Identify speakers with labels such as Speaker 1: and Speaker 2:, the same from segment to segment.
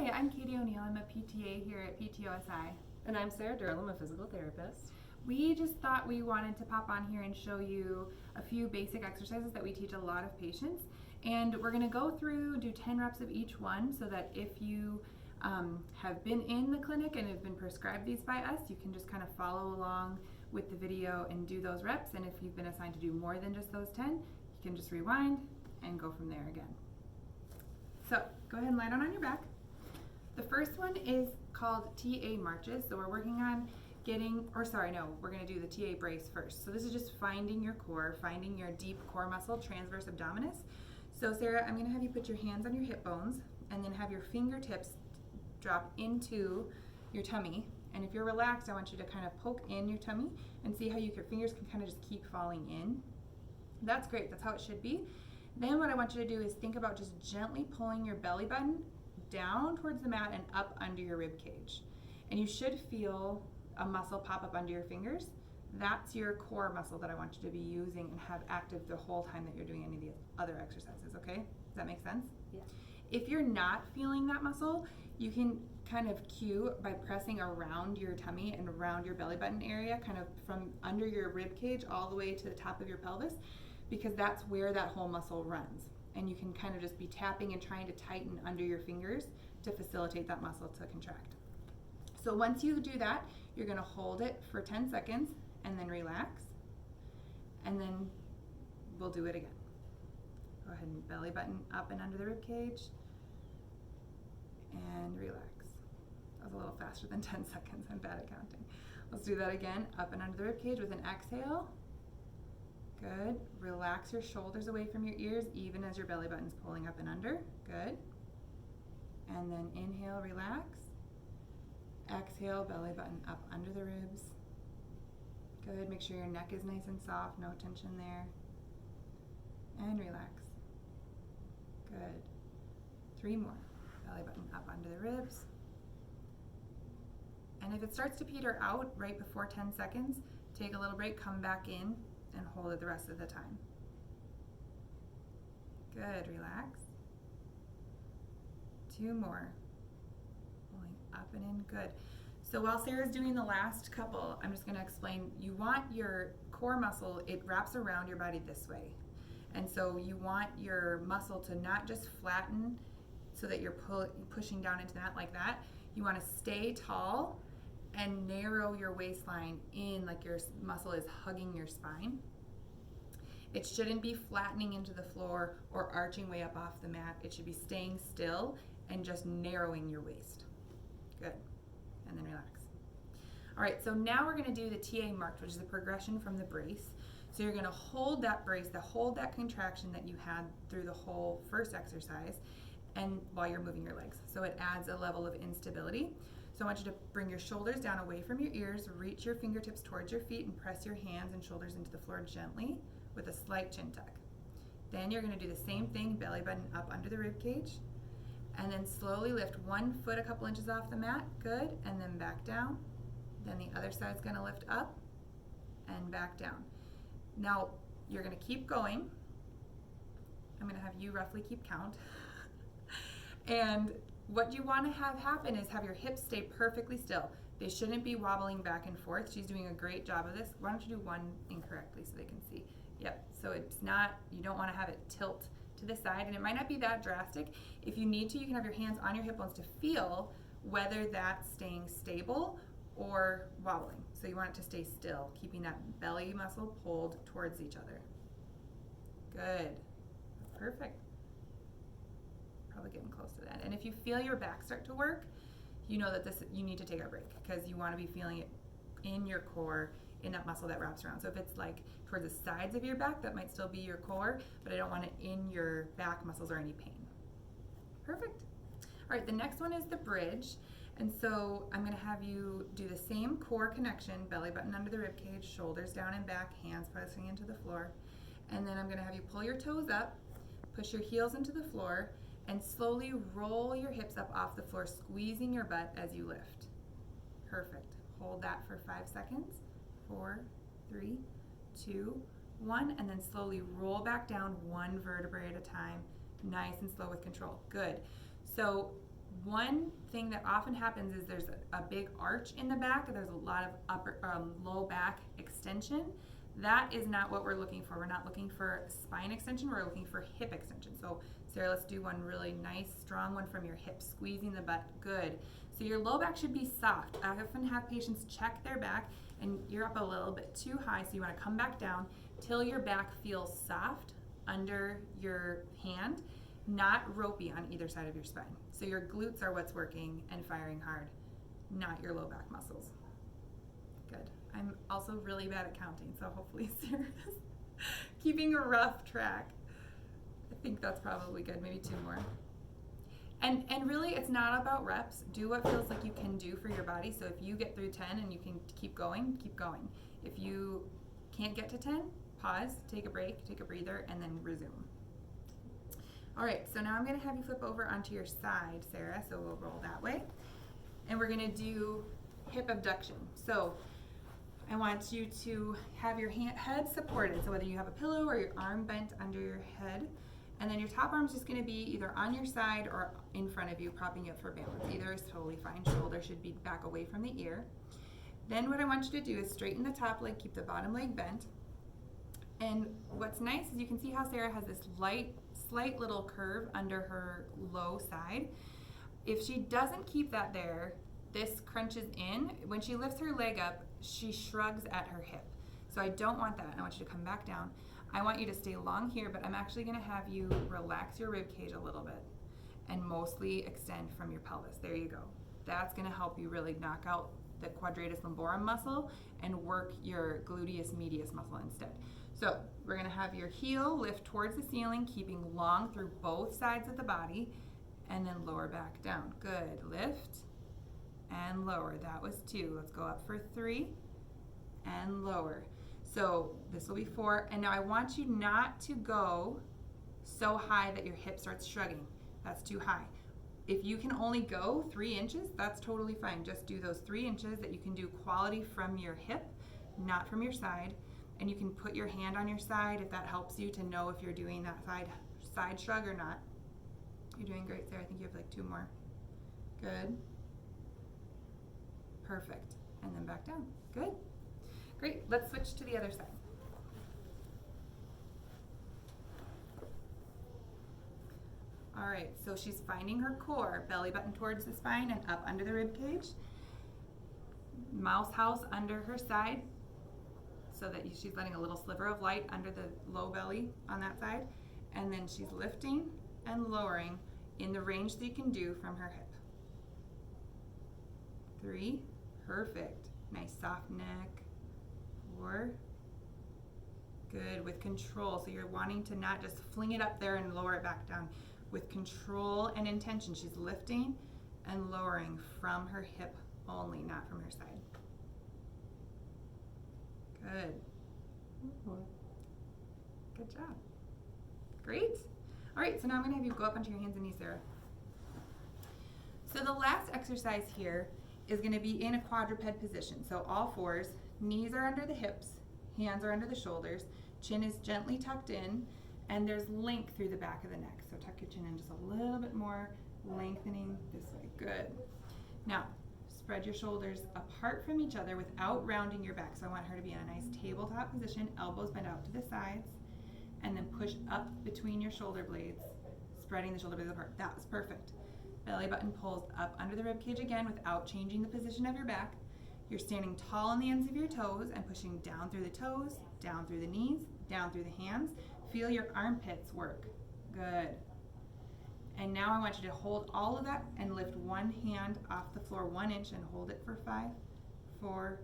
Speaker 1: Hi, I'm Katie O'Neill. I'm a PTA here at PTOSI.
Speaker 2: And I'm Sarah Dirlam, a physical therapist.
Speaker 1: We just thought we wanted to pop on here and show you a few basic exercises that we teach a lot of patients. And we're going to go through, do 10 reps of each one so that if you have been in the clinic and have been prescribed these by us, you can just kind of follow along with the video and do those reps. And if you've been assigned to do more than just those 10, you can just rewind and go from there again. So go ahead and lie down on your back. The first one is called TA marches. So we're working on we're going to do the TA brace first. So this is just finding your core, finding your deep core muscle, transverse abdominis. So Sarah, I'm going to have you put your hands on your hip bones and then have your fingertips drop into your tummy. And if you're relaxed, I want you to kind of poke in your tummy and see how your fingers can kind of just keep falling in. That's great. That's how it should be. Then what I want you to do is think about just gently pulling your belly button down towards the mat and up under your rib cage. And you should feel a muscle pop up under your fingers. That's your core muscle that I want you to be using and have active the whole time that you're doing any of the other exercises, okay? Does that make sense?
Speaker 2: Yeah.
Speaker 1: If you're not feeling that muscle, you can kind of cue by pressing around your tummy and around your belly button area, kind of from under your rib cage all the way to the top of your pelvis, because that's where that whole muscle runs. And you can kind of just be tapping and trying to tighten under your fingers to facilitate that muscle to contract. So once you do that, you're going to hold it for 10 seconds and then relax. And then we'll do it again. Go ahead and belly button up and under the rib cage and relax. That was a little faster than 10 seconds. I'm bad at counting. Let's do that again. Up and under the rib cage with an exhale. Good. Relax your shoulders away from your ears even as your belly button's pulling up and under. Good. And then inhale, relax. Exhale, belly button up under the ribs. Good. Make sure your neck is nice and soft, no tension there. And relax. Good. 3 more. Belly button up under the ribs. And if it starts to peter out right before 10 seconds, take a little break, come back in, and hold it the rest of the time. Good, relax. 2 more. Pulling up and in, good. So while Sarah's doing the last couple, I'm just gonna explain, you want your core muscle, it wraps around your body this way. And so you want your muscle to not just flatten so that you're pushing down into that like that. You wanna stay tall and narrow your waistline in like your muscle is hugging your spine. It shouldn't be flattening into the floor or arching way up off the mat. It should be staying still and just narrowing your waist. Good. And then relax. All right, so now we're gonna do the TA march, which is the progression from the brace. So you're gonna hold that brace, hold that contraction that you had through the whole first exercise and while you're moving your legs. So it adds a level of instability. So I want you to bring your shoulders down away from your ears, reach your fingertips towards your feet and press your hands and shoulders into the floor gently with a slight chin tuck. Then you're gonna do the same thing, belly button up under the rib cage, and then slowly lift 1 foot a couple inches off the mat, good, and then back down. Then the other side's gonna lift up and back down. Now, you're gonna keep going. I'm gonna have you roughly keep count. And what you want to have happen is have your hips stay perfectly still. They shouldn't be wobbling back and forth. She's doing a great job of this. Why don't you do one incorrectly so they can see? Yep, so it's not, you don't want to have it tilt to the side, and it might not be that drastic. If you need to, you can have your hands on your hip bones to feel whether that's staying stable or wobbling. So you want it to stay still, keeping that belly muscle pulled towards each other. Good, perfect. Probably getting close to that. And if you feel your back start to work, you know that you need to take a break because you want to be feeling it in your core, in that muscle that wraps around. So if it's like towards the sides of your back, that might still be your core, but I don't want it in your back muscles or any pain. Perfect. All right, the next one is the bridge. And so I'm gonna have you do the same core connection, belly button under the rib cage, shoulders down and back, hands pressing into the floor. And then I'm gonna have you pull your toes up, push your heels into the floor, and slowly roll your hips up off the floor, squeezing your butt as you lift. Perfect. Hold that for 5 seconds. 4, 3, 2, 1, and then slowly roll back down 1 vertebrae at a time. Nice and slow with control. Good. So one thing that often happens is there's a big arch in the back, there's a lot of low back extension. That is not what we're looking for. We're not looking for spine extension, we're looking for hip extension. So Sarah, let's do one really nice, strong one from your hips, squeezing the butt, good. So your low back should be soft. I often have patients check their back and you're up a little bit too high, so you wanna come back down till your back feels soft under your hand, not ropey on either side of your spine. So your glutes are what's working and firing hard, not your low back muscles. Good. I'm also really bad at counting, so hopefully Sarah's keeping a rough track. I think that's probably good, maybe 2 more. And really, it's not about reps. Do what feels like you can do for your body. So if you get through 10 and you can keep going, keep going. If you can't get to 10, pause, take a break, take a breather, and then resume. All right, so now I'm gonna have you flip over onto your side, Sarah, so we'll roll that way. And we're gonna do hip abduction. So I want you to have your head supported, so whether you have a pillow or your arm bent under your head, and then your top arm's just gonna be either on your side or in front of you, propping you up for balance. Either is totally fine. Shoulder should be back away from the ear. Then what I want you to do is straighten the top leg, keep the bottom leg bent. And what's nice is you can see how Sarah has this slight little curve under her low side. If she doesn't keep that there, this crunches in. When she lifts her leg up, she shrugs at her hip. So I don't want that. I want you to come back down. I want you to stay long here, but I'm actually gonna have you relax your rib cage a little bit and mostly extend from your pelvis. There you go. That's gonna help you really knock out the quadratus lumborum muscle and work your gluteus medius muscle instead. So we're gonna have your heel lift towards the ceiling, keeping long through both sides of the body, and then lower back down. Good, lift and lower. That was 2. Let's go up for 3 and lower. So this will be 4, and now I want you not to go so high that your hip starts shrugging. That's too high. If you can only go 3 inches, that's totally fine. Just do those 3 inches that you can do quality from your hip, not from your side. And you can put your hand on your side if that helps you to know if you're doing that side shrug or not. You're doing great, Sarah. I think you have like 2 more. Good. Perfect. And then back down. Good. Great. Let's switch to the other side. All right, so she's finding her core, belly button towards the spine and up under the rib cage. Mouse house under her side, so that she's letting a little sliver of light under the low belly on that side. And then she's lifting and lowering in the range that you can do from her hip. 3, perfect. Nice soft neck. 4, good, with control. So you're wanting to not just fling it up there and lower it back down. With control and intention, she's lifting and lowering from her hip only, not from her side. Good. Good job. Great. All right, so now I'm gonna have you go up onto your hands and knees, Sarah. So the last exercise here is gonna be in a quadruped position. So all 4s, knees are under the hips, hands are under the shoulders, chin is gently tucked in, and there's length through the back of the neck. So tuck your chin in just a little bit more, lengthening this way. Good. Now, spread your shoulders apart from each other without rounding your back. So I want her to be in a nice tabletop position, elbows bent out to the sides, and then push up between your shoulder blades, spreading the shoulder blades apart. That was perfect. Belly button pulls up under the rib cage again without changing the position of your back. You're standing tall on the ends of your toes and pushing down through the toes, down through the knees, down through the hands. Feel your armpits work. Good. And now I want you to hold all of that and lift one hand off the floor 1 inch and hold it for 5, 4,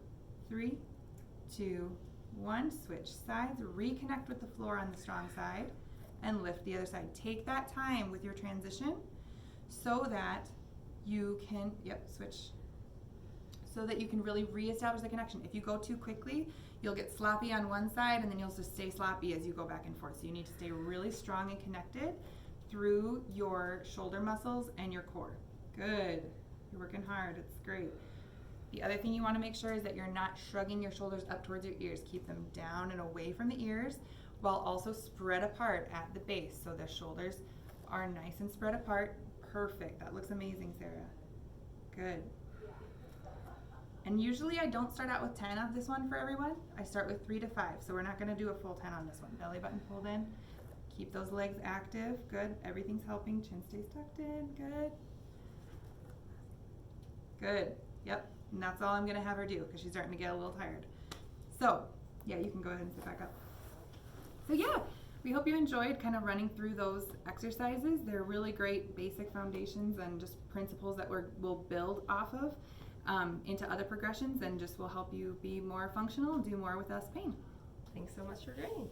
Speaker 1: 3, 2, 1. Switch sides, reconnect with the floor on the strong side and lift the other side. Take that time with your transition so that you can, switch, so that you can really reestablish the connection. If you go too quickly, you'll get sloppy on one side and then you'll just stay sloppy as you go back and forth. So you need to stay really strong and connected through your shoulder muscles and your core. Good. You're working hard. It's great. The other thing you want to make sure is that you're not shrugging your shoulders up towards your ears. Keep them down and away from the ears while also spread apart at the base. So the shoulders are nice and spread apart. Perfect. That looks amazing, Sarah. Good. And usually I don't start out with 10 of this one for everyone. I start with 3 to 5. So we're not going to do a full 10 on this one. Belly button pulled in. Keep those legs active. Good. Everything's helping. Chin stays tucked in. Good. Good. Yep. And that's all I'm going to have her do because she's starting to get a little tired. So, yeah, you can go ahead and sit back up. So, yeah, we hope you enjoyed kind of running through those exercises. They're really great basic foundations and just principles that we'll build off of into other progressions and just will help you be more functional, do more with less pain.
Speaker 2: Thanks so much for joining.